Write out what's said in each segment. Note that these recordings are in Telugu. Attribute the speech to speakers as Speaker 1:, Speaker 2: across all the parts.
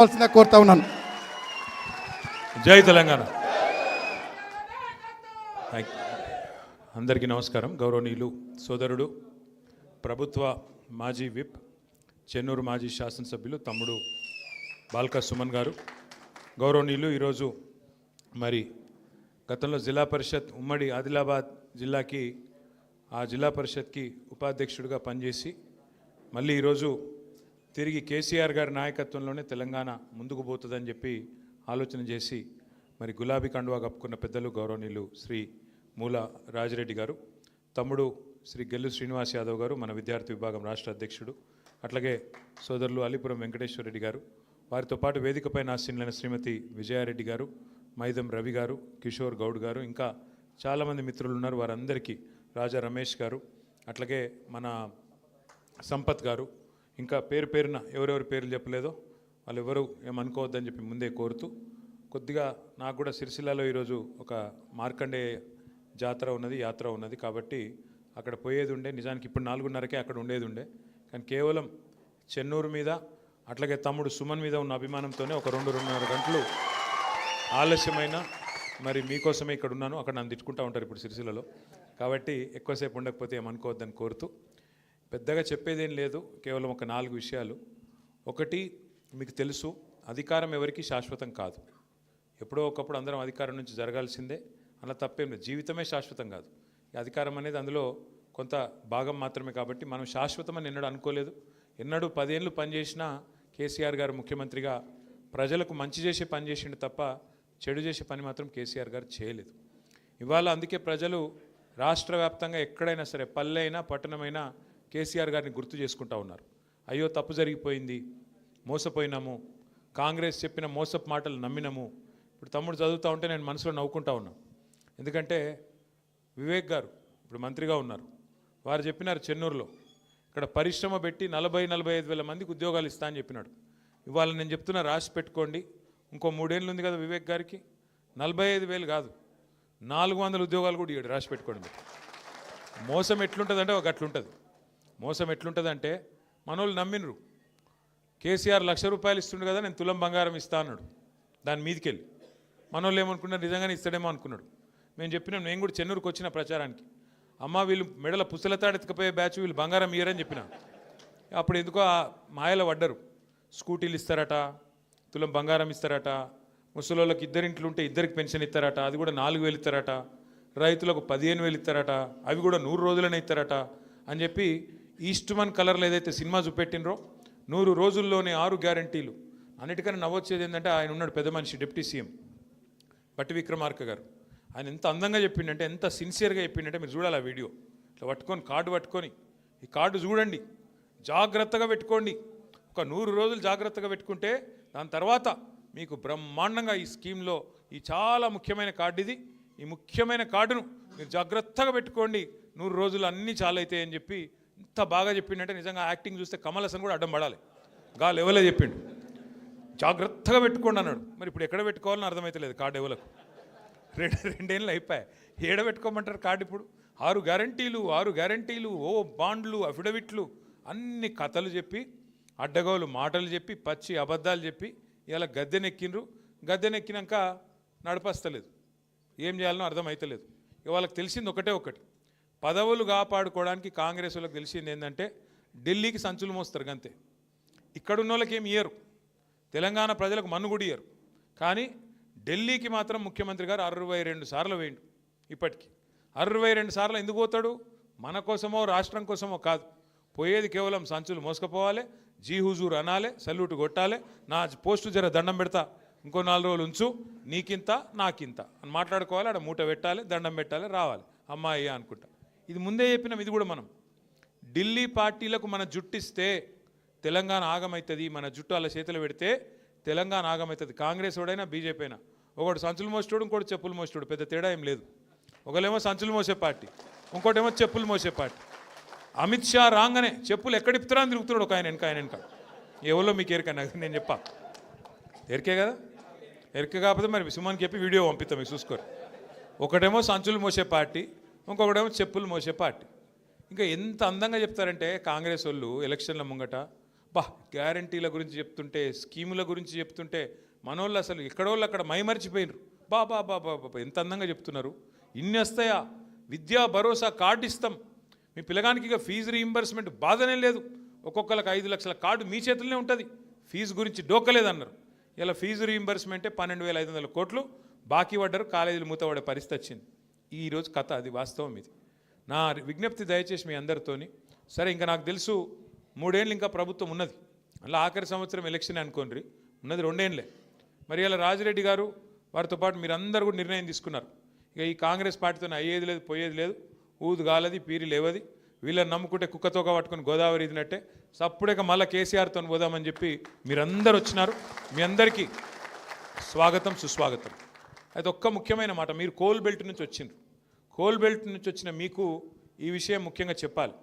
Speaker 1: కోరుతా ఉన్నాను.
Speaker 2: జై తెలంగాణ. అందరికీ నమస్కారం. గౌరవనీయులు సోదరుడు ప్రభుత్వ మాజీ విప్ చెన్నూరు మాజీ శాసనసభ్యులు తమ్ముడు బాల్కా సుమన్ గారు, గౌరవనీయులు ఈరోజు మరి గతంలో జిల్లా పరిషత్ ఉమ్మడి ఆదిలాబాద్ జిల్లాకి ఆ జిల్లా పరిషత్కి ఉపాధ్యక్షుడిగా పనిచేసి మళ్ళీ ఈరోజు తిరిగి కేసీఆర్ గారి నాయకత్వంలోనే తెలంగాణ ముందుకు పోతుందని చెప్పి ఆలోచన చేసి మరి గులాబీ కండువా కప్పుకున్న పెద్దలు గౌరవనీయులు శ్రీ మూల రాజిరెడ్డి గారు, తమ్ముడు శ్రీ గెల్లు శ్రీనివాస్ యాదవ్ గారు మన విద్యార్థి విభాగం రాష్ట్ర అధ్యక్షుడు, అట్లాగే సోదరులు అలీపురం వెంకటేశ్వర రెడ్డి గారు, వారితో పాటు వేదికపైన ఆసీనులైన శ్రీమతి విజయారెడ్డి గారు, మైదం రవి గారు, కిషోర్ గౌడ్ గారు, ఇంకా చాలామంది మిత్రులు ఉన్నారు. వారందరికీ రాజా రమేష్ గారు, అట్లాగే మన సంపత్ గారు, ఇంకా పేరు పేరున ఎవరెవరి పేర్లు చెప్పలేదో వాళ్ళు ఎవరు ఏమనుకోవద్దని చెప్పి ముందే కోరుతూ, కొద్దిగా నాకు కూడా సిరిసిల్లలో ఈరోజు ఒక మార్కండే జాతర ఉన్నది, యాత్ర ఉన్నది, కాబట్టి అక్కడ పోయేది ఉండే. నిజానికి ఇప్పుడు 4:30కే అక్కడ ఉండేది ఉండే, కానీ కేవలం చెన్నూరు మీద అట్లాగే తమ్ముడు సుమన్ మీద ఉన్న అభిమానంతోనే ఒక 2-2.5 గంటలు ఆలస్యమైన మరి మీకోసమే ఇక్కడ ఉన్నాను. అక్కడ నన్ను తిట్టుకుంటూ ఉంటారు ఇప్పుడు సిరిసిల్లలో, కాబట్టి ఎక్కువసేపు ఉండకపోతే ఏమనుకోవద్దని కోరుతూ, పెద్దగా చెప్పేదేం లేదు, కేవలం ఒక 4 విషయాలు. ఒకటి, మీకు తెలుసు అధికారం ఎవరికి శాశ్వతం కాదు. ఎప్పుడో ఒకప్పుడు అందరం అధికారం నుంచి జరగాల్సిందే, అలా తప్పేం లేదు. జీవితమే శాశ్వతం కాదు, ఈ అధికారం అనేది అందులో కొంత భాగం మాత్రమే. కాబట్టి మనం శాశ్వతమని ఎన్నడూ అనుకోలేదు. ఎన్నడూ 10 ఏళ్ళు పనిచేసినా కేసీఆర్ గారు ముఖ్యమంత్రిగా ప్రజలకు మంచి చేసే పని చేసిండు తప్ప చెడు చేసే పని మాత్రం కేసీఆర్ గారు చేయలేదు. ఇవాళ అందుకే ప్రజలు రాష్ట్ర వ్యాప్తంగా ఎక్కడైనా సరే, పల్లె అయినా పట్టణమైనా కేసీఆర్ గారిని గుర్తు చేసుకుంటూ ఉన్నారు. అయ్యో తప్పు జరిగిపోయింది, మోసపోయినాము, కాంగ్రెస్ చెప్పిన మోసపు మాటలు నమ్మినాము. ఇప్పుడు తమ్ముడు చదువుతూ ఉంటే నేను మనసులో నవ్వుకుంటా ఉన్నాను. ఎందుకంటే వివేక్ గారు ఇప్పుడు మంత్రిగా ఉన్నారు, వారు చెప్పినారు చెన్నూరులో ఇక్కడ పరిశ్రమ పెట్టి 40-45 వేల మందికి ఉద్యోగాలు ఇస్తా అని చెప్పినాడు. ఇవాళ నేను చెప్తున్నా, రాసి పెట్టుకోండి, ఇంకో 3 ఏళ్ళు ఉంది కదా వివేక్ గారికి, 45,000 కాదు 400 ఉద్యోగాలు కూడా ఇవ్వడు, రాసి పెట్టుకోండి. మోసం ఎట్లుంటుందంటే ఒక అట్లుంటుంది. మోసం ఎట్లుంటుందంటే మనోళ్ళు నమ్మినరు, కేసీఆర్ ₹1,00,000 ఇస్తుండు కదా, నేను తులం బంగారం ఇస్తా అన్నాడు. దాని మీదకి వెళ్ళి మనోళ్ళు ఏమనుకున్నారు, నిజంగానే ఇస్తాడేమో అనుకున్నాడు. మేము చెప్పినాం, నేను కూడా చెన్నూరుకు వచ్చిన ప్రచారానికి, అమ్మ వీళ్ళు మెడల పుస్తలతాడెత్తుకపోయే బ్యాచ్, వీళ్ళు బంగారం ఇయ్యరని చెప్పిన. అప్పుడు ఎందుకో ఆ మాయలో పడ్డరు. స్కూటీలు ఇస్తారట, తులం బంగారం ఇస్తారట, ముసలోళ్ళకి 2 ఇంట్లు ఉంటే 2కి పెన్షన్ ఇస్తారట, అది కూడా 4,000 ఇస్తారట, రైతులకు 15,000 ఇస్తారట, అవి కూడా 100 రోజులనే ఇస్తారట అని చెప్పి ఈస్ట్మన్ కలర్లో ఏదైతే సినిమా చూపెట్టినరో 100 రోజుల్లోనే 6 గ్యారంటీలు. అన్నిటికన్నా నవ్వొచ్చేది ఏంటంటే ఆయన ఉన్నాడు పెద్ద మనిషి, డిప్యూటీ సీఎం బట్టి విక్రమార్క గారు. ఆయన ఎంత అందంగా చెప్పిండంటే, ఎంత సిన్సియర్గా చెప్పిండంటే, మీరు చూడాలి ఆ వీడియో. ఇట్లా పట్టుకొని కార్డు పట్టుకొని, ఈ కార్డు చూడండి, జాగ్రత్తగా పెట్టుకోండి, ఒక 100 రోజులు జాగ్రత్తగా పెట్టుకుంటే దాని తర్వాత మీకు బ్రహ్మాండంగా ఈ స్కీమ్లో ఈ చాలా ముఖ్యమైన కార్డు ఇది, ఈ ముఖ్యమైన కార్డును మీరు జాగ్రత్తగా పెట్టుకోండి, 100 రోజులు అన్నీ చాలా అవుతాయి అని చెప్పి ఇంత బాగా చెప్పిండంటే, నిజంగా యాక్టింగ్ చూస్తే కమల్ హాసన్ కూడా అడ్డం పడాలి, గా లెవెల్లో చెప్పిండు. జాగ్రత్తగా పెట్టుకోండి అన్నాడు. మరి ఇప్పుడు ఎక్కడ పెట్టుకోవాలని అర్థమవుతలేదు కార్డు ఎవలకు. 2 ఏళ్ళు అయిపోయాయి, ఏడ పెట్టుకోమంటారు కార్డు ఇప్పుడు? 6 గ్యారంటీలు, ఓ బాండ్లు, అఫిడవిట్లు, అన్ని కథలు చెప్పి, అడ్డగోలు మాటలు చెప్పి, పచ్చి అబద్ధాలు చెప్పి ఇలా గద్దెనెక్కిండ్రు. గద్దెనెక్కినాక నడపస్తలేదు, ఏం చేయాలనో అర్థమవుతలేదు. వాళ్ళకి తెలిసింది ఒకటి, పదవులు కాపాడుకోవడానికి కాంగ్రెస్ వాళ్ళకి తెలిసింది ఏంటంటే ఢిల్లీకి సంచులు మోస్తారు అంతే. ఇక్కడున్న వాళ్ళకి ఏమి ఇయ్యరు, తెలంగాణ ప్రజలకు మన్ను కూడా ఇయ్యరు. కానీ ఢిల్లీకి మాత్రం ముఖ్యమంత్రి గారు 62 సార్లు వేయండు. ఇప్పటికీ 62 సార్లు ఎందుకు పోతాడు? మన కోసమో రాష్ట్రం కోసమో కాదు, పోయేది కేవలం సంచులు మోసుకపోవాలి, జీ హుజూర్ అనాలి, సల్యూట్ కొట్టాలి, నా పోస్టు జర దండం పెడతా, ఇంకో 4 రోజులు ఉంచు, నీకింత నాకింత అని మాట్లాడుకోవాలి, ఆడ మూట పెట్టాలి, దండం పెట్టాలి, రావాలి, అమ్మాయి అనుకుంటా. ఇది ముందే చెప్పినాం. ఇది కూడా మనం ఢిల్లీ పార్టీలకు మన జుట్టిస్తే తెలంగాణ ఆగమవుతుంది, మన జుట్టు అలా చేతులు పెడితే తెలంగాణ ఆగమవుతుంది. కాంగ్రెస్ వాడైనా బీజేపీ అయినా, ఒకటి సంచులు మోసేటోడు, ఇంకోటి చెప్పులు మోసేటోడు, పెద్ద తేడా ఏం లేదు. ఒకళ్ళేమో సంచులు మోసే పార్టీ, ఇంకోటేమో చెప్పులు మోసే పార్టీ. అమిత్ షా రాగానే చెప్పులు ఎక్కడిపుతారా అని తిరుగుతున్నాడు ఒక ఆయన వెనక. ఎవరో మీకు ఎరికన్నా నేను చెప్పా, ఎరికే కదా, ఎరికే కాకపోతే మరి సుమన్కి చెప్పి వీడియో పంపిస్తాం, మీకు చూసుకోరు. ఒకటేమో సంచులు మోసే పార్టీ, ఇంకొకటేమో చెప్పులు మోసే పార్టీ. ఇంకా ఎంత అందంగా చెప్తారంటే కాంగ్రెస్ వాళ్ళు ఎలక్షన్ల ముంగట గ్యారంటీల గురించి చెప్తుంటే, స్కీముల గురించి చెప్తుంటే మనోళ్ళు అసలు ఎక్కడోళ్ళు అక్కడ మైమరిచిపోయినరు. బాబా ఎంత అందంగా చెప్తున్నారు. ఇన్ని వస్తాయా? విద్యా భరోసా కార్డు ఇస్తాం, మీ పిల్లగానికి ఇక ఫీజు రీయింబర్స్మెంట్ బాధనే లేదు, ఒక్కొక్కరికి 5 లక్షల కార్డు మీ చేతుల్లోనే ఉంటుంది, ఫీజు గురించి డోకలేదన్నారు. ఇలా ఫీజు రీయింబర్స్మెంటే 12,500 కోట్లు బాకీ పడ్డారు, కాలేజీలు మూతపడే పరిస్థితి వచ్చింది. ఈరోజు కథ అది, వాస్తవం ఇది. నా విజ్ఞప్తి దయచేసి మీ అందరితోని, సరే ఇంకా నాకు తెలుసు 3 ఏళ్ళు ఇంకా ప్రభుత్వం ఉన్నది, అలా ఆఖరి సంవత్సరం ఎలక్షన్ అనుకోండి, ఉన్నది 2 ఏళ్ళే. మరి ఇలా రాజిరెడ్డి గారు వారితో పాటు మీరందరూ కూడా నిర్ణయం తీసుకున్నారు, ఇక ఈ కాంగ్రెస్ పార్టీతో అయ్యేది లేదు పోయేది లేదు, ఊదు గాలది పీరి లేవది, వీళ్ళని నమ్ముకుంటే కుక్కతోక పట్టుకుని గోదావరి ఇదినట్టే, సప్పుడేక మళ్ళీ కేసీఆర్తో పోదామని చెప్పి మీరందరూ వచ్చినారు. మీ అందరికీ స్వాగతం సుస్వాగతం. అయితే ఒక్క ముఖ్యమైన మాట, మీరు కోల్ బెల్ట్ నుంచి వచ్చిండ్రు, కోల్ బెల్ట్ నుంచి వచ్చిన మీకు ఈ విషయం ముఖ్యంగా చెప్పాలి.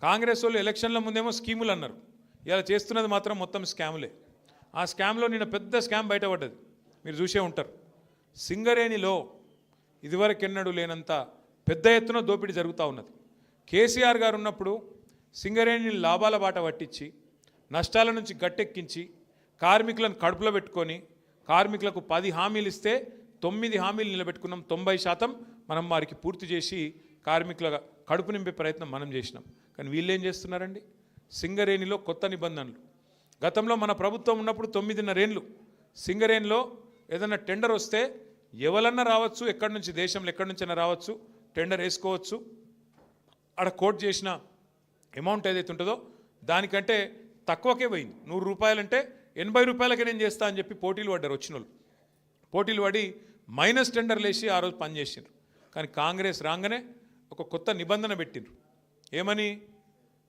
Speaker 2: కాంగ్రెస్ వాళ్ళు ఎలక్షన్ల ముందేమో స్కీములు అన్నారు, ఇలా చేస్తున్నది మాత్రం మొత్తం స్కాములే. ఆ స్కామ్లో నిన్న పెద్ద స్కామ్ బయటపడ్డది, మీరు చూసే ఉంటారు. సింగరేణిలో ఇదివరకెన్నడూ లేనంత పెద్ద ఎత్తున దోపిడీ జరుగుతూ ఉన్నది. కేసీఆర్ గారు ఉన్నప్పుడు సింగరేణిని లాభాల బాట పట్టించి, నష్టాల నుంచి గట్టెక్కించి, కార్మికులను కడుపులో పెట్టుకొని, కార్మికులకు 10 హామీలు ఇస్తే 9 హామీలు నిలబెట్టుకున్నాం. 90% మనం వారికి పూర్తి చేసి కార్మికుల కడుపు నింపే ప్రయత్నం మనం చేసినాం. కానీ వీళ్ళు ఏం చేస్తున్నారండి? సింగరేణిలో కొత్త నిబంధనలు. గతంలో మన ప్రభుత్వం ఉన్నప్పుడు 9.5 ఏళ్ళు సింగరేణిలో ఏదైనా టెండర్ వస్తే ఎవరన్నా రావచ్చు, ఎక్కడి నుంచి దేశంలో ఎక్కడి నుంచైనా రావచ్చు, టెండర్ వేసుకోవచ్చు. అక్కడ కోట్ చేసిన అమౌంట్ ఏదైతే ఉంటుందో దానికంటే తక్కువకే పోయింది. 100 రూపాయలు అంటే 80 రూపాయలకే నేను చేస్తా అని చెప్పి పోటీలు పడ్డారు. వచ్చిన వాళ్ళు పోటీలు పడి మైనస్ టెండర్లు వేసి ఆ రోజు పనిచేసిండ్రు. కానీ కాంగ్రెస్ రాగానే ఒక కొత్త నిబంధన పెట్టిండ్రు. ఏమని?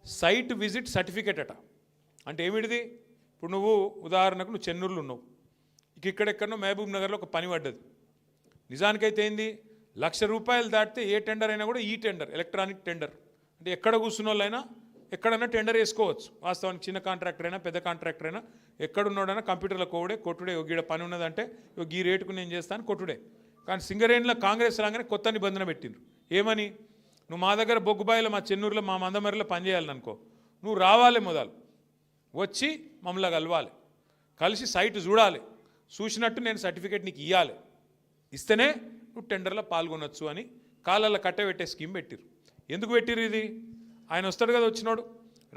Speaker 2: సైట్ విజిట్ సర్టిఫికేట్ అట. అంటే ఏమిటిది? ఇప్పుడు నువ్వు ఉదాహరణకు నువ్వు చెన్నూరులో ఉన్నావు, ఇక్కడెక్కడో మహబూబ్ నగర్లో ఒక పని పడ్డది. నిజానికైతే ఏంది, 1,00,000 రూపాయలు దాటితే ఏ టెండర్ అయినా కూడా ఈ టెండర్, ఎలక్ట్రానిక్ టెండర్, అంటే ఎక్కడ కూర్చున్న వాళ్ళైనా ఎక్కడైనా టెండర్ వేసుకోవచ్చు. వాస్తవానికి చిన్న కాంట్రాక్టర్ అయినా పెద్ద కాంట్రాక్టర్ అయినా ఎక్కడున్నాడైనా కంప్యూటర్లో కోవుడే కొట్టుడే, గీడ పని ఉన్నదంటే ఈ రేటుకు నేను చేస్తాను కొట్టుడే. కానీ సింగరేణిలో కాంగ్రెస్ రాగానే కొత్త నిబంధన పెట్టిండ్రు. ఏమని? నువ్వు మా దగ్గర బొగ్గుబాయిలో, మా చెన్నూరులో, మా మందమరిలో పనిచేయాలనుకో, నువ్వు రావాలి, మొదలు వచ్చి మమ్మల్ని కలవాలి, కలిసి సైట్ చూడాలి, చూసినట్టు నేను సర్టిఫికేట్ నీకు ఇవ్వాలి, ఇస్తేనే నువ్వు టెండర్లో పాల్గొనొచ్చు అని కాళ్ళల్లో కట్టబెట్టే స్కీమ్ పెట్టిరు. ఎందుకు పెట్టిరు ఇది? ఆయన వస్తాడు కదా, వచ్చినాడు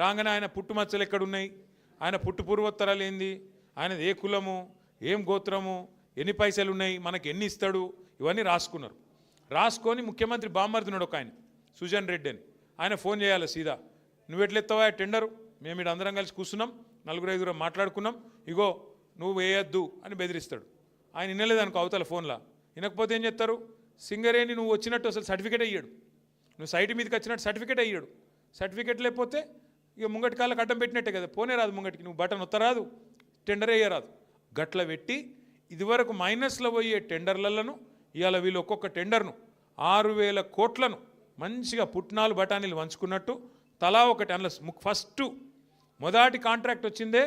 Speaker 2: రాగానే ఆయన పుట్టుమచ్చలు ఎక్కడున్నాయి, ఆయన పుట్టు పూర్వోత్తరాలు ఏంది, ఆయనది ఏ కులము, ఏం గోత్రము, ఎన్ని పైసలు ఉన్నాయి, మనకి ఎన్ని ఇస్తాడు, ఇవన్నీ రాసుకున్నారు. రాసుకొని ముఖ్యమంత్రి బామ్మర్దినాడు ఒక ఆయన, సుజన్ రెడ్డి అని, ఆయన ఫోన్ చేయాలి సీదా, నువ్వు ఎట్లెత్తావా టెండరు, మేము ఇక్కడ అందరం కలిసి కూర్చున్నాం, 4-5 మాట్లాడుకున్నాం, ఇగో నువ్వు వేయద్దు అని బెదిరిస్తాడు. ఆయన వినలేదనుకో అవతల ఫోన్లో, వినకపోతే ఏం చేస్తారు? సింగరేణి నువ్వు వచ్చినట్టు అసలు సర్టిఫికేట్ అయ్యాడు, నువ్వు సైట్ మీదకి వచ్చినట్టు సర్టిఫికేట్ అయ్యాడు. సర్టిఫికేట్ లేకపోతే ఇక ముంగటి కాళ్ళకి అడ్డం పెట్టినట్టే కదా, పోనే రాదు ముంగటికి, నువ్వు బటన్ ఒత్తరాదు, టెండర్ వేయరాదు. గట్ల పెట్టి ఇదివరకు మైనస్లో పోయే టెండర్లను ఇవాళ వీళ్ళు ఒక్కొక్క టెండర్ను 6,000 కోట్లను మంచిగా పుట్నాలు బఠానీలు వంచుకున్నట్టు తలా ఒకటి అనలస్. ఫస్ట్ మొదటి కాంట్రాక్ట్ వచ్చిందే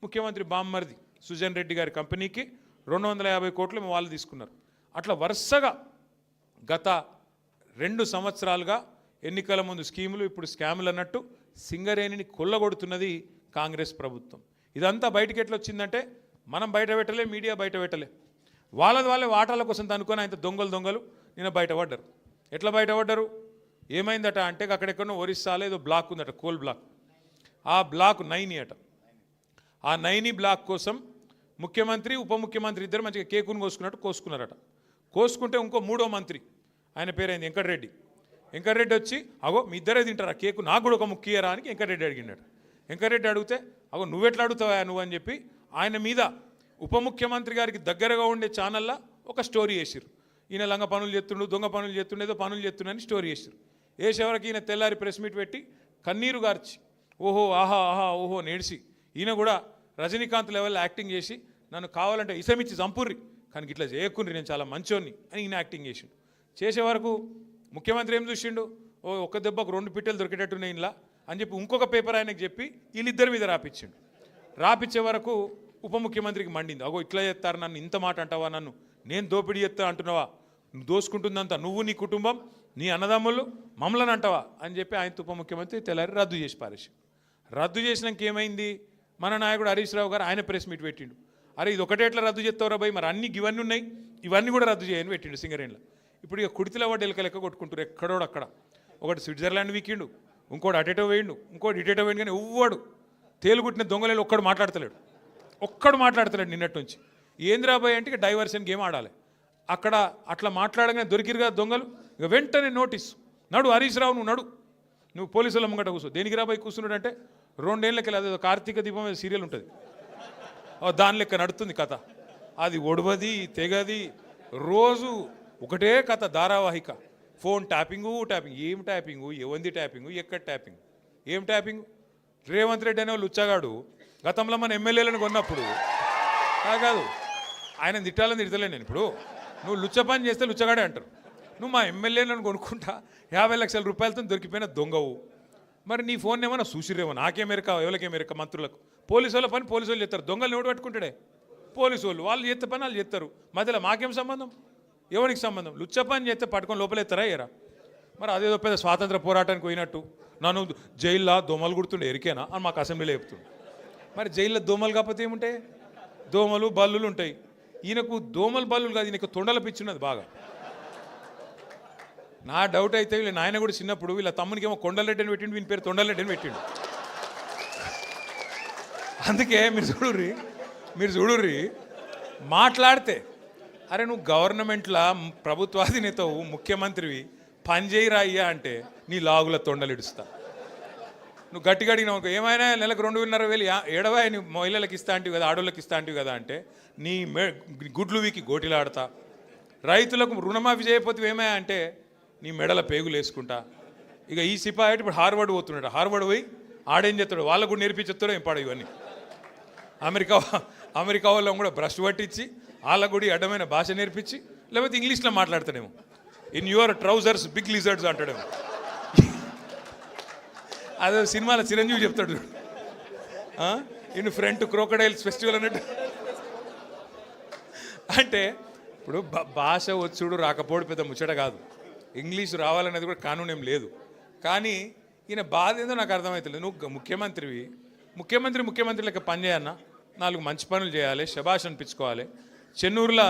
Speaker 2: ముఖ్యమంత్రి బామ్మర్ది సుజన్ రెడ్డి గారి కంపెనీకి 250 కోట్లు వాళ్ళు తీసుకున్నారు. అట్లా వరుసగా గత 2 సంవత్సరాలుగా ఎన్నికల ముందు స్కీములు, ఇప్పుడు స్కాములు అన్నట్టు సింగరేణిని కొల్లగొడుతున్నది కాంగ్రెస్ ప్రభుత్వం. ఇదంతా బయటకు ఎట్లా వచ్చిందంటే మనం బయట పెట్టలే, మీడియా బయట పెట్టలే, వాళ్ళే వాటాల కోసం అనుకొని ఆయన దొంగలు నిన్న బయటపడ్డారు. ఎట్లా బయటపడ్డారు? ఏమైందట అంటే అక్కడెక్కడో ఒరిస్సాలో ఏదో బ్లాక్ ఉందట, కోల్ బ్లాక్. ఆ బ్లాక్ 9 అట. ఆ 9 బ్లాక్ కోసం ముఖ్యమంత్రి ఉప ముఖ్యమంత్రి ఇద్దరు మంచిగా కేకును కోసుకున్నట్టు కోసుకున్నారట. కోసుకుంటే ఇంకో 3వ మంత్రి, ఆయన పేరైంది వెంకటరెడ్డి వచ్చి, అగో మీ ఇద్దరే తింటారా కేకు, నాకు కూడా ఒక ముఖ్యరా అని వెంకటరెడ్డి అడిగినాడు. వెంకటరెడ్డి అడిగితే, అగో నువ్వెట్లా అడుగుతావా నువ్వు అని చెప్పి ఆయన మీద ఉప ముఖ్యమంత్రి గారికి దగ్గరగా ఉండే ఛానల్లో ఒక స్టోరీ వేసిరు. ఈయన లంగ పనులు చేస్తుండు, దొంగ పనులు చేస్తుండే, ఏదో పనులు చేస్తుండని స్టోరీ వేసిరు. వేసేవరకు ఈయన తెల్లారి ప్రెస్ మీట్ పెట్టి కన్నీరు గార్చి ఓహో ఆహా ఓహో నేడిసి, ఈయన కూడా రజనీకాంత్ లెవెల్లో యాక్టింగ్ చేసి నన్ను కావాలంటే ఇసమిచ్చి చంపుర్రి, కానీ ఇట్లా చేయకుండ్రి, నేను చాలా మంచోన్ని అని ఈయన యాక్టింగ్ చేసిండు. చేసే వరకు ముఖ్యమంత్రి ఏం చూసిండు, ఒక్క దెబ్బకు 2 పిట్టలు దొరికేటట్టున్నాయి ఇలా అని చెప్పి ఇంకొక పేపర్ ఆయనకు చెప్పి వీళ్ళిద్దరి మీద రాపిచ్చిండు. రాపిచ్చే వరకు ఉప ముఖ్యమంత్రికి మండింది, అగో ఇట్లా చేస్తారు, నన్ను ఇంత మాట అంటావా, నన్ను నేను దోపిడీ చేస్తా అంటున్నావా, నువ్వు దోసుకుంటుందంతా నువ్వు, నీ కుటుంబం, నీ అన్నదమ్ములు, మమ్మల్ని అంటావా అని చెప్పి ఆయన ఉప ముఖ్యమంత్రి తెల్లారి రద్దు చేసి పారేసి. రద్దు చేసినాక ఏమైంది? మన నాయకుడు హరీష్ రావు గారు ఆయన ప్రెస్ మీట్ పెట్టిండు. అరే ఇది ఒకటే ఎట్లా రద్దు చేస్తావురా భయ్, మరి అన్ని ఇవన్నీ ఉన్నాయి, ఇవన్నీ కూడా రద్దు చేయని పెట్టిండు సింగరేణిలో. ఇప్పుడు ఇక కుడితిలో వాడు ఎలక లెక్క కొట్టుకుంటారు ఎక్కడోడు అక్కడ. ఒకటి స్విట్జర్లాండ్ వీకిండు, ఇంకోటి అటేటో వేయండు, ఇంకోటి ఇటేటో వేయండు, కానీ ఎవ్వడు తేలుగుట్టిన దొంగలేలు ఒక్కడు మాట్లాడతలేడు నిన్నటి నుంచి. ఏంద్రాబాయ్ అంటే ఇక డైవర్షన్ గేమ్ ఆడాలి. అక్కడ అట్లా మాట్లాడగానే దొరికిరుగా దొంగలు, ఇక వెంటనే నోటీస్, నడు హరీష్ రావు నువ్వు పోలీసుల ముంగట కూర్చో. దేనికి రాబాయ్ కూర్చున్నాడు అంటే 2 ఏళ్ళకి అదేదో కార్తీక దీపం సీరియల్ ఉంటుంది, దాని లెక్క నడుతుంది కథ. అది ఒడవది తెగది, రోజు ఒకటే కథ ధారావాహిక. Phone tapping. ఏం ట్యాపింగు, ఎవంది ట్యాపింగు, ఎక్కడ ట్యాపింగ్, ఏం ట్యాపింగు. రేవంత్ రెడ్డి అనే లుచ్చగాడు గతంలో మన ఎమ్మెల్యేలను కొన్నప్పుడు కాదు, ఆయన తిట్టాలని తిడతలే నేను. ఇప్పుడు నువ్వు లుచ్చ పని చేస్తే లుచ్చగాడే అంటారు. నువ్వు మా ఎమ్మెల్యేలను కొనుక్కుంటా 50 లక్షల రూపాయలతో దొరికిపోయిన దొంగవు. మరి నీ ఫోన్ ఏమన్నా చూసిరేమో, నాకేమెరక ఎవరికేమెరక, మంత్రులకు. పోలీసు వాళ్ళ పని పోలీసు వాళ్ళు చేస్తారు, దొంగలు నోటు పట్టుకుంటాడే పోలీసు వాళ్ళు చేస్తే పని వాళ్ళు చేస్తారు. మధ్యలో మాకేం సంబంధం, ఎవరికి సంబంధం. లుచ్చ పని చేస్తే పట్టుకొని లోపలెత్తారా ఎరా. మరి అదేదో పెద్ద స్వాతంత్ర పోరాటానికి పోయినట్టు నన్ను జైల్లో దోమలు గుర్తుండే ఎరికేనా అని మాకు అసెంబ్లీలో చెప్తుంది. మరి జైల్లో దోమలు కాకపోతే ఏముంటాయి, దోమలు బల్లులు ఉంటాయి. ఈయనకు దోమలు బల్లులు కాదు, ఈయనకు తొండల పిచ్చున్నది బాగా. నా డౌట్ అయితే వీళ్ళ నాయన కూడా చిన్నప్పుడు వీళ్ళ తమ్మునికి ఏమో కొండలరెడ్డి అని పెట్టిండు, వీని పేరు తొండలరెడ్డి అని పెట్టిండు. అందుకే మీరు చూడుర్రి మాట్లాడితే, అరే నువ్వు గవర్నమెంట్లో ప్రభుత్వాధినేతవు, ముఖ్యమంత్రివి, పని చేయరా అయ్యా అంటే నీ లాగుల తొండలు ఇడుస్తా. నువ్వు గట్టిగా అడిగినావు ఏమైనా నెలకు 2,500 ఏడవా నీ మహిళలకు ఇస్తా అంటివి కదా, ఆడోళ్ళకి ఇస్తా అంటివి కదా అంటే నీ గుడ్లు వీకి గోటిలాడతా. రైతులకు రుణమాఫీ చేయకపోతే ఏమయ్యా అంటే నీ మెడల పేగులు వేసుకుంటా. ఇక ఈ సిపాయి ఇప్పుడు హార్వర్డ్ పోతున్నాడు, హార్వర్డ్ పోయి ఆడేం చేస్తాడు, వాళ్ళకు కూడా నేర్పించేస్తాడో ఏం పాడు. ఇవన్నీ అమెరికా వాళ్ళని కూడా బ్రష్ పట్టించి వాళ్ళకు కూడా అడ్డమైన భాష నేర్పించి, లేకపోతే ఇంగ్లీష్లో మాట్లాడతాడేమో. In your trousers big lizards అంటాడేమో. అదే సినిమాలో చిరంజీవి చెప్తాడు, ఇన్ ఫ్రంట్ క్రోకడైల్స్ ఫెస్టివల్ అన్నట్టు. అంటే ఇప్పుడు భాష వచ్చుడు రాకపోవడం పెద్ద ముచ్చట కాదు, ఇంగ్లీషు రావాలనేది కూడా కానూన్ ఏం లేదు. కానీ ఈయన బాధ ఏందో నాకు అర్థమవుతలేదు. నువ్వు ముఖ్యమంత్రి లెక్క పని చేయన్నా, 4 మంచి పనులు చేయాలి, శభాష్ అనిపించుకోవాలి. చెన్నూరులో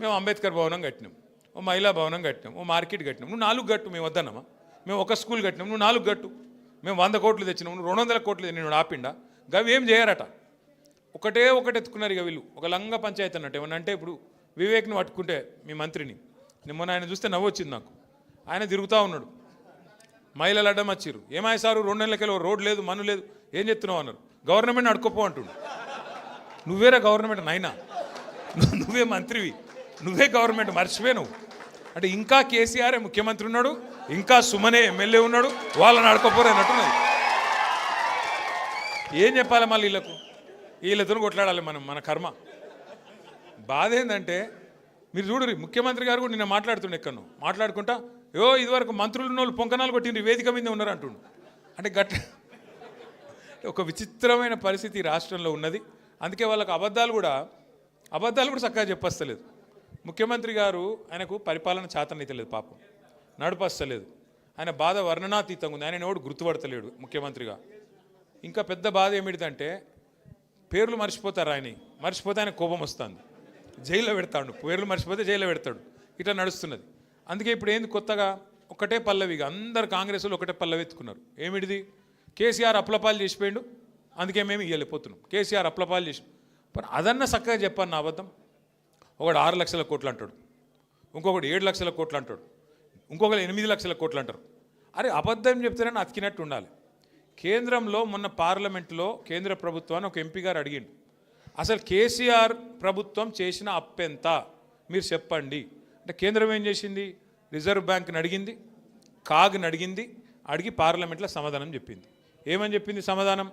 Speaker 2: మేము అంబేద్కర్ భవనం కట్టినాం, ఓ మహిళా భవనం కట్టినాం, ఓ మార్కెట్ కట్టినాం. నువ్వు 4 గట్టు, మేము వద్దన్నామా? మేము ఒక స్కూల్ కట్టినాం, నువ్వు 4 గట్టు. మేము 100 కోట్లు తెచ్చినాం, నువ్వు 200 కోట్లు నేను ఆపిండా. గవి ఏం చేయరట, ఒకటే ఎత్తుకున్నారు. ఇక వీళ్ళు ఒక లంగా పంచాయతీ అన్నట్టు. ఏమన్నా అంటే ఇప్పుడు వివేక్ని పట్టుకుంటే మీ మంత్రిని, మొన్న ఆయన చూస్తే నవ్వు వచ్చింది నాకు. ఆయన తిరుగుతూ ఉన్నాడు, మహిళలు అడ్డం వచ్చిర్రు. ఏమాయి సారు 2 నెలలకెళ్ళి రోడ్ లేదు, మన్ను లేదు, ఏం చెప్తున్నావు అన్నారు. గవర్నమెంట్ అడుకోపో అంటుండు. నువ్వేరా గవర్నమెంట్ నాయనా, నువ్వే మంత్రివి, నువ్వే గవర్నమెంట్, మర్చిపోయి నువ్వు అంటే. ఇంకా కేసీఆర్ ముఖ్యమంత్రి ఉన్నాడు, ఇంకా సుమనే ఎమ్మెల్యే ఉన్నాడు, వాళ్ళని అడుకోపోరు అన్నట్టున్నది. ఏం చెప్పాలి మళ్ళీ వీళ్ళతో కొట్లాడాలి మన కర్మ. బాధ ఏంటంటే మీరు చూడరు, ముఖ్యమంత్రి గారు కూడా నిన్న మాట్లాడుతుండే ఎక్కడో మాట్లాడుకుంటా, ఇదివరకు మంత్రులు ఉన్న వాళ్ళు పొంకనాలు కొట్టిండ్రు, వేదిక మీద ఉన్నారు అంటుండు. అంటే ఒక విచిత్రమైన పరిస్థితి రాష్ట్రంలో ఉన్నది. అందుకే వాళ్ళకు అబద్ధాలు కూడా చక్కగా చెప్పస్తలేదు. ముఖ్యమంత్రి గారు ఆయనకు పరిపాలన చేతనైతలేదు, పాపం నడిపస్తలేదు. ఆయన బాధ వర్ణనాతీతంగా ఉంది. ఆయన ఎవడు గుర్తుపడతలేడు ముఖ్యమంత్రిగా. ఇంకా పెద్ద బాధ ఏమిటిదంటే పేర్లు మర్చిపోతారు. మర్చిపోతే ఆయన కోపం వస్తుంది, జైల్లో పెడతాడు. పేర్లు మర్చిపోతే జైల్లో పెడతాడు. ఇట్లా నడుస్తున్నది. అందుకే ఇప్పుడు ఏంది కొత్తగా ఒకటే పల్లవిగా అందరు కాంగ్రెస్లో ఒకటే పల్లవి ఎత్తుకున్నారు. ఏమిటిది, కేసీఆర్ అప్లపాలు చేసిపోయిండు, అందుకే మేము ఇవ్వలేకపోతున్నాం. కేసీఆర్ అప్లపాలు చేసి అదన్నా చక్కగా చెప్పాను నా అబద్ధం. ఒకడు 6 లక్షల కోట్లు అంటాడు, ఇంకొకటి 7 లక్షల కోట్లు అంటాడు, ఇంకొకరు 8 లక్షల కోట్లు అంటారు. అరే అబద్ధం చెప్తారని అతికినట్టు ఉండాలి. కేంద్రంలో మొన్న పార్లమెంట్లో కేంద్ర ప్రభుత్వాన్ని ఒక ఎంపీ గారు అడిగిండు, అసలు కేసీఆర్ ప్రభుత్వం చేసిన అప్పెంత మీరు చెప్పండి అంటే కేంద్రం ఏం చేసింది, రిజర్వ్ బ్యాంక్ని అడిగింది, కాగ్ని అడిగి పార్లమెంట్లో సమాధానం చెప్పింది. ఏమని చెప్పింది సమాధానం?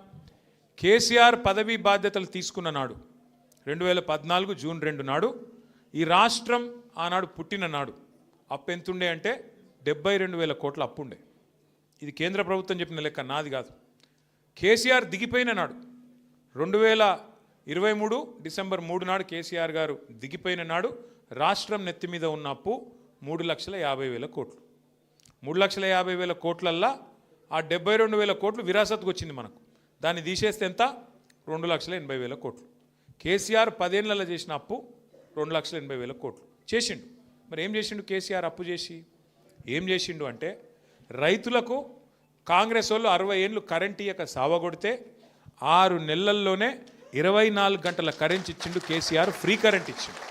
Speaker 2: కేసీఆర్ పదవీ బాధ్యతలు తీసుకున్న నాడు 2014 జూన్ 2 నాడు ఈ రాష్ట్రం ఆనాడు పుట్టిన నాడు అప్పు ఎంతుండే అంటే 72,000 కోట్ల అప్పు ఉండే. ఇది కేంద్ర ప్రభుత్వం చెప్పిన లెక్క, నాది కాదు. కేసీఆర్ దిగిపోయిన నాడు 2023 డిసెంబర్ 3 నాడు కేసీఆర్ గారు దిగిపోయిన నాడు రాష్ట్రం నెత్తి మీద ఉన్న అప్పు 3,50,000 కోట్లు. 3,50,000 కోట్లల్లా ఆ 72,000 కోట్లు విరాసత్కు వచ్చింది మనకు. దాన్ని తీసేస్తే ఎంత? 2,80,000 కోట్లు. కేసీఆర్ 10 ఏళ్లలో చేసిన అప్పు 2,80,000 కోట్లు చేసిండు. మరి ఏం చేసిండు కేసీఆర్ అప్పు చేసి? ఏం చేసిండు అంటే రైతులకు కాంగ్రెస్ వాళ్ళు 60 ఏళ్ళు కరెంట్ ఇయ్యక సావగొడితే 6 నెలల్లోనే 24 గంటల కరెంట్ ఇచ్చిండు కేసీఆర్. ఫ్రీ కరెంట్ ఇచ్చిండు.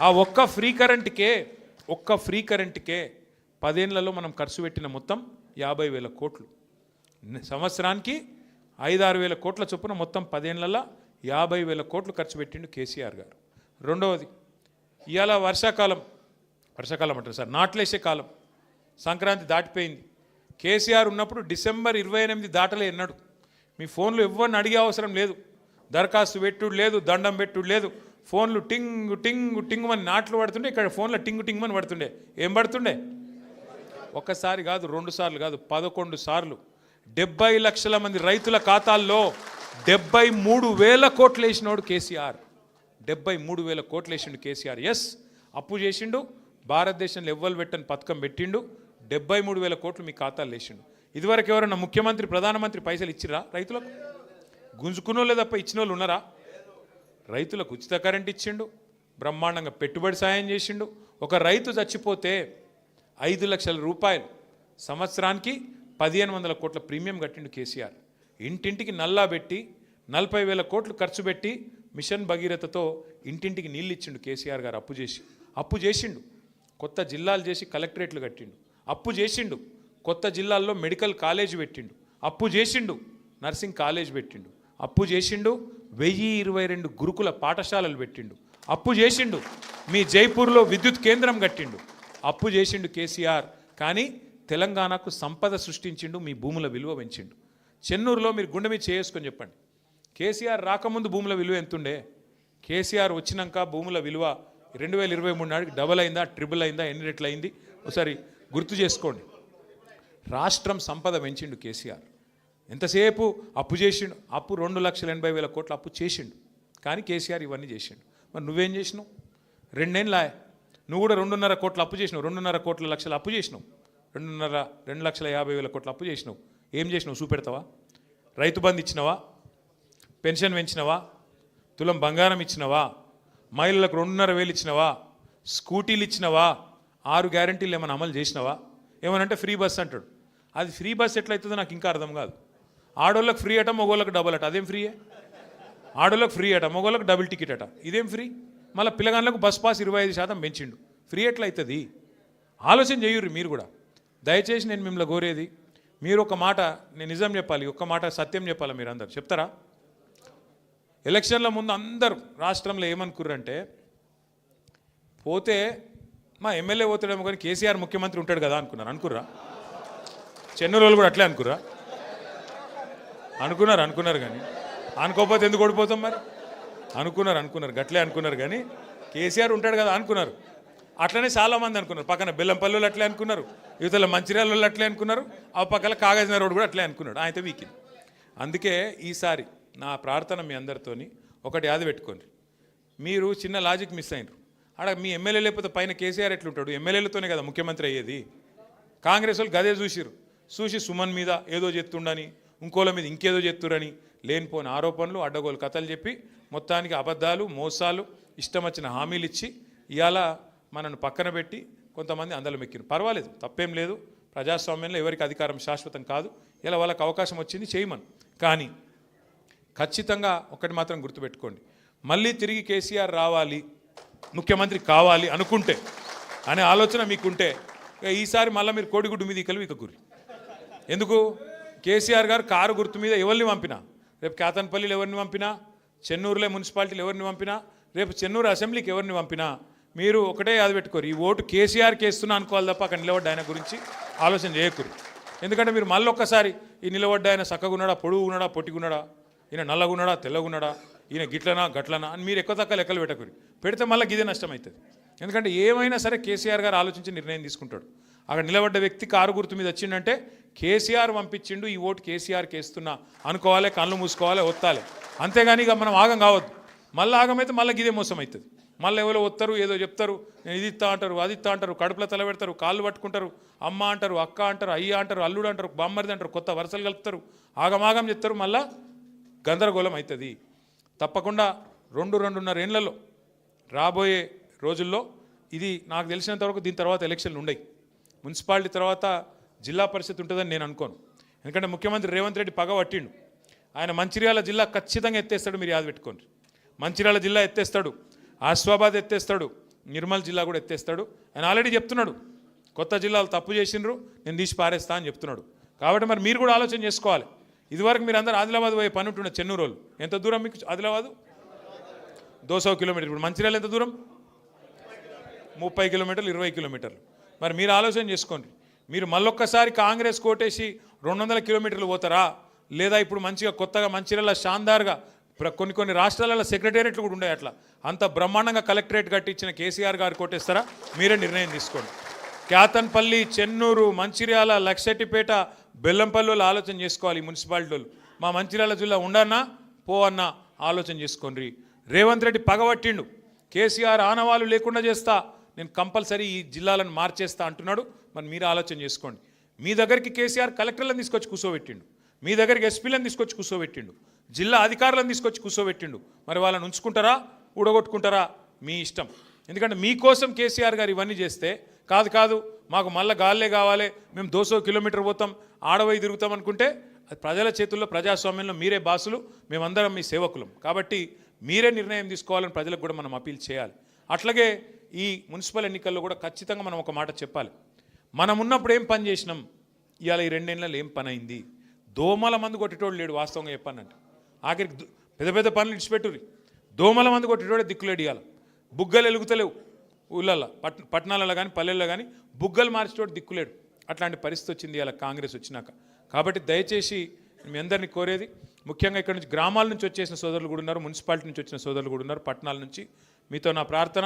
Speaker 2: ఆ ఒక్క ఫ్రీ కరెంట్కే 10 ఏళ్లలో మనం ఖర్చు పెట్టిన మొత్తం 50,000 కోట్లు. సంవత్సరానికి 5-6 వేల కోట్ల చొప్పున మొత్తం 10 ఏళ్లలో 50,000 కోట్లు ఖర్చు పెట్టిండు కేసీఆర్ గారు. రెండవది, ఇవాళ వర్షాకాలం అంటారు సార్, నాట్లేసే కాలం, సంక్రాంతి దాటిపోయింది. కేసీఆర్ ఉన్నప్పుడు డిసెంబర్ 28 దాటలే ఎన్నాడు. మీ ఫోన్లు ఎవరిని అడిగే అవసరం లేదు, దరఖాస్తు పెట్టుడు లేదు, దండం పెట్టుడు లేదు. ఫోన్లు టింగ్ టింగ్ టింగ్ అని నాట్లు పడుతుండే, ఇక్కడ ఫోన్లో టింగ్ టింగ్ అని పడుతుండే. ఏం పడుతుండే? ఒక్కసారి కాదు, 2 సార్లు కాదు, 11 సార్లు 70 లక్షల మంది రైతుల ఖాతాల్లో 73,000 కోట్లు వేసినోడు కేసీఆర్. 73,000 కోట్లు వేసిండు కేసీఆర్. ఎస్, అప్పు చేసిండు. భారతదేశంలో ఎవ్వరు పెట్టని పథకం పెట్టిండు. 73,000 కోట్లు మీ ఖాతాలు వేసిండు. ఇదివరకు ఎవరన్నా ముఖ్యమంత్రి, ప్రధానమంత్రి పైసలు ఇచ్చిరా రైతులకు? గుంజుకునోళ్ళే తప్ప ఇచ్చిన వాళ్ళు ఉన్నారా? రైతులకు ఉచిత కరెంట్ ఇచ్చిండు, బ్రహ్మాండంగా పెట్టుబడి సాయం చేసిండు. ఒక రైతు చచ్చిపోతే 5 లక్షల రూపాయలు సంవత్సరానికి 1,500 కోట్ల ప్రీమియం కట్టిండు కేసీఆర్. ఇంటింటికి నల్లా పెట్టి 40,000 కోట్లు ఖర్చు పెట్టి మిషన్ భగీరథతో ఇంటింటికి నీళ్ళు ఇచ్చిండు కేసీఆర్ గారు. అప్పు చేసిండు. కొత్త జిల్లాలు చేసి కలెక్టరేట్లు కట్టిండు. అప్పు చేసిండు. కొత్త జిల్లాల్లో మెడికల్ కాలేజ్ పెట్టిండు. అప్పు చేసిండు. నర్సింగ్ కాలేజ్ పెట్టిండు. అప్పు చేసిండు. 1022 గురుకుల పాఠశాలలు పెట్టిండు. అప్పు చేసిండు. మీ జైపూర్లో విద్యుత్ కేంద్రం కట్టిండు. అప్పు చేసిండు కేసీఆర్. కానీ తెలంగాణకు సంపద సృష్టించిండు, మీ భూముల విలువ పెంచిండు. చెన్నూరులో మీరు గుండె మీద చేసుకొని చెప్పండి, కేసీఆర్ రాకముందు భూముల విలువ ఎంతుండే? కేసీఆర్ వచ్చినాక భూముల విలువ 2023 నాటికి డబల్ అయిందా, ట్రిపుల్ అయిందా, ఎన్ని రెట్లు అయింది? ఒకసారి గుర్తు చేసుకోండి. రాష్ట్రం సంపద పెంచిండు కేసీఆర్. ఎంతసేపు అప్పు చేసిండు. అప్పు 2,80,000 కోట్ల అప్పు చేసిండు. కానీ కేసీఆర్ ఇవన్నీ చేసిండు. మరి నువ్వేం చేసినావు? 2 ఏళ్ళ నువ్వు కూడా 2.5 కోట్ల అప్పు చేసినావు. 2.5 కోట్ల లక్షల అప్పు చేసినావు. 2,50,000 కోట్ల అప్పు చేసినావు. ఏం చేసినావు చూపెడతావా? రైతు బంధు ఇచ్చినవా? పెన్షన్ పెంచినవా? తులం బంగారం ఇచ్చినవా? మహిళలకు 2,500 ఇచ్చినవా? స్కూటీలు ఇచ్చినవా? 6 గ్యారంటీలు ఏమైనా అమలు చేసినవా? ఏమనంటే ఫ్రీ బస్ అంటాడు. అది ఫ్రీ బస్ ఎట్లయితుందో నాకు ఇంకా అర్థం కాదు. ఆడోళ్ళకి ఫ్రీ అట, మగోళ్ళకి డబుల్ అట. అదేం ఫ్రీయే? ఆడోళ్ళకి ఫ్రీ అట, మగోళ్ళకి డబుల్ టికెట్ అట. ఇదేం ఫ్రీ? మళ్ళీ పిల్లగాళ్ళకు బస్ పాస్ 25% పెంచిండు. ఫ్రీ ఎట్లయితుంది? ఆలోచన చేయుర్రి మీరు కూడా. దయచేసి నేను మిమ్మల్ని కోరేది, మీరు ఒక మాట, నేను నిజం చెప్పాలి, ఒక్క మాట సత్యం చెప్పాలి. మీరు అందరు చెప్తారా? ఎలక్షన్ల ముందు అందరూ రాష్ట్రంలో ఏమనుకుర్రంటే, పోతే మా ఎమ్మెల్యే పోతాడేమో కానీ కేసీఆర్ ముఖ్యమంత్రి ఉంటాడు కదా అనుకుర్రా? చెన్నూరు వాళ్ళు కూడా అట్లే అనుకున్నారు కానీ అనుకోకపోతే ఎందుకు ఓడిపోతాం మరి? అనుకున్నారు గట్లే అనుకున్నారు కానీ కేసీఆర్ ఉంటాడు కదా అనుకున్నారు. అట్లనే చాలామంది అనుకున్నారు. పక్కన బెల్లంపల్లి అట్లే అనుకున్నారు, యువతల మంచిర్యాల వాళ్ళు అట్లే అనుకున్నారు, ఆ పక్కన కాగజ్ రోడ్ కూడా అట్లే అనుకున్నాడు. ఆయన వీకింది. అందుకే ఈసారి నా ప్రార్థన మీ అందరితోని ఒకటి యాద పెట్టుకోండి. మీరు చిన్న లాజిక్ మిస్ అయినరు. ఆడ మీ ఎమ్మెల్యే లేకపోతే పైన కేసీఆర్ ఎట్లుంటాడు? ఎమ్మెల్యేలతోనే కదా ముఖ్యమంత్రి అయ్యేది. కాంగ్రెస్ వాళ్ళు గదే చూసి సుమన్ మీద ఏదో చెప్తుండని, ఇంకోళ్ళ మీద ఇంకేదో చెప్తురని లేనిపోని ఆరోపణలు, అడ్డగోలు కథలు చెప్పి మొత్తానికి అబద్ధాలు, మోసాలు, ఇష్టం వచ్చిన హామీలు ఇచ్చి ఇవాళ మనను పక్కన పెట్టి కొంతమంది అందలం ఎక్కిరు. పర్వాలేదు, తప్పేం లేదు. ప్రజాస్వామ్యంలో ఎవరికి అధికారం శాశ్వతం కాదు. ఇలా వాళ్ళకి అవకాశం వచ్చింది చేయమని. కానీ ఖచ్చితంగా ఒకటి మాత్రం గుర్తుపెట్టుకోండి, మళ్ళీ తిరిగి కేసీఆర్ రావాలి, ముఖ్యమంత్రి కావాలి అనుకుంటే, అనే ఆలోచన మీకుంటే ఈసారి మళ్ళీ మీరు కోడిగుడ్డు మీద కలివి ఇకగురి. ఎందుకు? కేసీఆర్ గారు కారు గుర్తు మీద ఎవరిని పంపినా, రేపు కేతన్పల్లిలో ఎవరిని పంపినా, చెన్నూరులో మున్సిపాలిటీలు ఎవరిని పంపినా, రేపు చెన్నూరు అసెంబ్లీకి ఎవరిని పంపినా మీరు ఒకటే యాద పెట్టుకోరు, ఈ ఓటు కేసీఆర్కి వేస్తున్నా అనుకోవాలి తప్ప అక్కడ నిలబడ్డ ఆయన గురించి ఆలోచన చేయకూరు. ఎందుకంటే మీరు మళ్ళీ ఒక్కసారి ఈ నిలబడ్డ ఆయన చక్కగున్నాడా, పొడుగున్నాడా, పొట్టిగున్నాడా, ఈయన నల్లగున్నాడా, తెల్లగున్నాడా, ఈయన గిట్లనా గట్లనా అని మీరు ఎక్కువ తక్కువ లెక్కలు పెట్టకూరి. పెడితే మళ్ళీ గిదే నష్టం అవుతుంది. ఎందుకంటే ఏమైనా సరే కేసీఆర్ గారు ఆలోచించి నిర్ణయం తీసుకుంటాడు. అక్కడ నిలబడ్డ వ్యక్తి కారు గుర్తు మీద వచ్చిందంటే కేసీఆర్ పంపించిండు, ఈ ఓటు కేసీఆర్కి వేస్తున్నా అనుకోవాలి, కళ్ళు మూసుకోవాలి, ఒత్తాలి. అంతేగాని ఇక మనం ఆగం కావద్దు. మళ్ళీ ఆగమైతే మళ్ళీ గిదే మోసం అవుతుంది. మళ్ళీ ఎవరో వస్తారు, ఏదో చెప్తారు, నేను ఇది ఇస్తా అంటారు, అది ఇస్తా అంటారు, కడుపులో తల పెడతారు, కాళ్ళు పట్టుకుంటారు, అమ్మ అంటారు, అక్క అంటారు, అయ్య అంటారు, అల్లుడు అంటారు, బామ్మరిది అంటారు, కొత్త వరుసలు కలుపుతారు, ఆగమాగం చెప్తారు. మళ్ళీ గందరగోళం అవుతుంది. తప్పకుండా 2-2.5 ఏళ్లలో రాబోయే రోజుల్లో ఇది నాకు తెలిసినంత వరకు దీని తర్వాత ఎలక్షన్లు ఉండయి. మున్సిపాలిటీ తర్వాత జిల్లా పరిషత్ ఉంటుందని నేను అనుకోను. ఎందుకంటే ముఖ్యమంత్రి రేవంత్ రెడ్డి పగ పట్టిండు. ఆయన మంచిర్యాల జిల్లా ఖచ్చితంగా ఎత్తేస్తాడు, మీరు యాద పెట్టుకోండి. మంచిర్యాల జిల్లా ఎత్తేస్తాడు, ఆసిఫాబాద్ ఎత్తేస్తాడు, నిర్మల్ జిల్లా కూడా ఎత్తేస్తాడు. ఆయన ఆల్రెడీ చెప్తున్నాడు, కొత్త జిల్లాలు తప్పు చేసిండ్రు, నేను తీసి పారేస్తా అని చెప్తున్నాడు. కాబట్టి మరి మీరు కూడా ఆలోచన చేసుకోవాలి. ఇదివరకు మీరు అందరూ ఆదిలాబాద్ పోయే పని ఉంటుండే. చెన్నూరు వాళ్ళు ఎంత దూరం మీకు ఆదిలాబాదు? 200 కిలోమీటర్లు. ఇప్పుడు మంచిర్యాల ఎంత దూరం? 30 కిలోమీటర్లు, 20 కిలోమీటర్లు. మరి మీరు ఆలోచన చేసుకోండి. మీరు మళ్ళొక్కసారి కాంగ్రెస్ కోటేసి 200 కిలోమీటర్లు పోతారా, లేదా ఇప్పుడు మంచిగా కొత్తగా మంచిర్యాల షాందార్గా కొన్ని రాష్ట్రాలలో సెక్రటేరియట్లు కూడా ఉండే, అట్లా అంత బ్రహ్మాండంగా కలెక్టరేట్ కట్టించిన కేసీఆర్ గారు కోటేస్తారా? మీరే నిర్ణయం తీసుకోండి. క్యాతన్పల్లి, చెన్నూరు, మంచిర్యాల, లక్షెట్టిపేట, బెల్లంపల్లిలో ఆలోచన చేసుకోవాలి. మున్సిపాలిటీలు మా మంచిర్యాల జిల్లా ఉండన్నా పోవన్నా ఆలోచన చేసుకోండి. రేవంత్ రెడ్డి పగబట్టిండు, కేసీఆర్ ఆనవాళ్ళు లేకుండా చేస్తా, నేను కంపల్సరీ ఈ జిల్లాలను మార్చేస్తా అంటున్నాడు. మరి మీరు ఆలోచన చేసుకోండి. మీ దగ్గరికి కేసీఆర్ కలెక్టర్లను తీసుకొచ్చి కూర్చోబెట్టిండు, మీ దగ్గరికి ఎస్పీలను తీసుకొచ్చి కూర్చోబెట్టిండు, జిల్లా అధికారులను తీసుకొచ్చి కూర్చోబెట్టిండు. మరి వాళ్ళని ఉంచుకుంటారా, ఊడగొట్టుకుంటారా? మీ ఇష్టం. ఎందుకంటే మీకోసం కేసీఆర్ గారు ఇవన్నీ చేస్తే కాదు మాకు మళ్ళీ గాల్లే కావాలి, మేము 200 కిలోమీటర్ పోతాం, ఆడవై తిరుగుతాం అనుకుంటే అది ప్రజల చేతుల్లో, ప్రజాస్వామ్యంలో మీరే బాసులు, మేమందరం మీ సేవకులం. కాబట్టి మీరే నిర్ణయం తీసుకోవాలని ప్రజలకు కూడా మనం అపీల్ చేయాలి. అట్లాగే ఈ మున్సిపల్ ఎన్నికల్లో కూడా ఖచ్చితంగా మనం ఒక మాట చెప్పాలి. మనం ఉన్నప్పుడు ఏం పని చేసినాం, ఇవాళ ఈ 2 ఏళ్ళలో ఏం పని అయింది? దోమల మందు కొట్టేటోడు లేడు వాస్తవంగా చెప్పానంటే. ఆఖరికి పెద్ద పెద్ద పనులు ఇడిచిపెట్టుర్రి, దోమల మందు కొట్టేటోడే దిక్కులేడు. ఇవాళ బుగ్గలు ఎలుగుతలేవు ఊళ్ళల్లో, పట్టణాలలో కానీ పల్లెల్లో కానీ బుగ్గలు మార్చేటోడు దిక్కులేడు. అట్లాంటి పరిస్థితి వచ్చింది ఇవాళ కాంగ్రెస్ వచ్చినాక. కాబట్టి దయచేసి మీ అందరినీ కోరేది, ముఖ్యంగా ఇక్కడ నుంచి గ్రామాల నుంచి వచ్చేసిన సోదరులు కూడా ఉన్నారు, మున్సిపాలిటీ నుంచి వచ్చిన సోదరులు కూడా ఉన్నారు, పట్టణాల నుంచి. మీతో నా ప్రార్థన,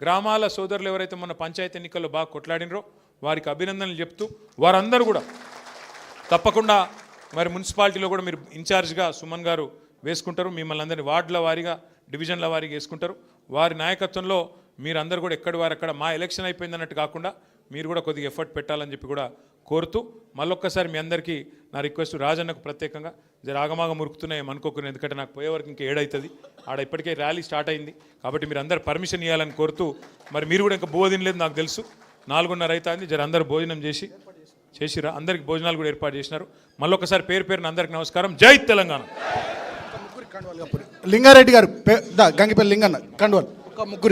Speaker 2: గ్రామాల సోదరులు ఎవరైతే మొన్న పంచాయతీ ఎన్నికల్లో బాగా కొట్లాడినరో వారికి అభినందనలు చెప్తూ, వారందరూ కూడా తప్పకుండా మరి మున్సిపాలిటీలో కూడా మీరు ఇన్ఛార్జ్గా సుమన్ గారు వేసుకుంటారు, మిమ్మల్ని అందరినీ వార్డుల వారీగా, డివిజన్ల వారీగా వేసుకుంటారు. వారి నాయకత్వంలో మీరందరూ కూడా ఎక్కడి వారు అక్కడ, మా ఎలక్షన్ అయిపోయిందన్నట్టు కాకుండా మీరు కూడా కొద్దిగా ఎఫర్ట్ పెట్టాలని చెప్పి కూడా కోరుతూ, మళ్ళొక్కసారి మీ అందరికీ నా రిక్వెస్ట్, రాజన్నకు ప్రత్యేకంగా జర ఆగమాగం మురుకుతున్నాయి అనుకోకుని, ఎందుకంటే నాకు పోయే వరకు ఇంకా 7 అవుతుంది, ఆడ ఇప్పటికే ర్యాలీ స్టార్ట్ అయింది. కాబట్టి మీరు అందరు పర్మిషన్ ఇవ్వాలని కోరుతూ, మరి మీరు కూడా ఇంకా తినలేదు నాకు తెలుసు, 4:30 అవుతుంది, జర అందరు భోజనం చేసిరా, అందరికి భోజనాలు కూడా ఏర్పాటు చేసినారు. మళ్ళొకసారి పేరున అందరికి నమస్కారం. జై తెలంగాణ.
Speaker 1: లింగారెడ్డి గారు, గంగిపల్లి లింగన్న కండువల్, ఒక ముగ్గురు.